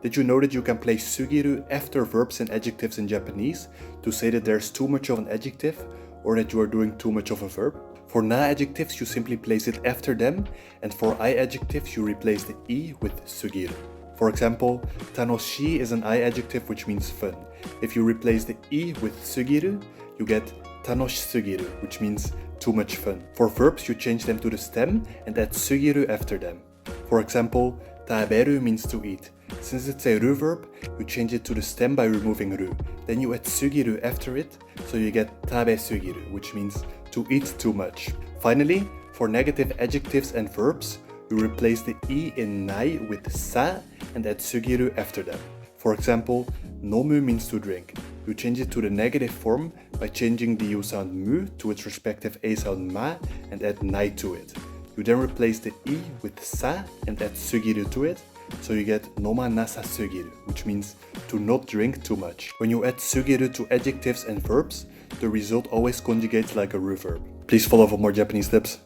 Did you know that you can place sugiru after verbs and adjectives in Japanese to say that there's too much of an adjective or that you are doing too much of a verb? For na adjectives you simply place it after them, and for I adjectives you replace the I with sugiru. For example, tanoshii is an I adjective which means fun. If you replace the I with sugiru, you get tanoshisugiru, which means too much fun. For verbs you change them to the stem and add sugiru after them. For example, taberu means to eat. Since it's a ru verb, you change it to the stem by removing ru. Then you add sugiru after it, so you get tabe sugiru, which means to eat too much. Finally, for negative adjectives and verbs, you replace the I in nai with sa and add sugiru after them. For example, nomu means to drink. You change it to the negative form by changing the U sound mu to its respective A sound ma and add nai to it. You then replace the I with sa and add sugiru to it, so you get noma nasa sugiru, which means to not drink too much. When you add sugiru to adjectives and verbs, the result always conjugates like a ru verb. Please follow for more Japanese tips.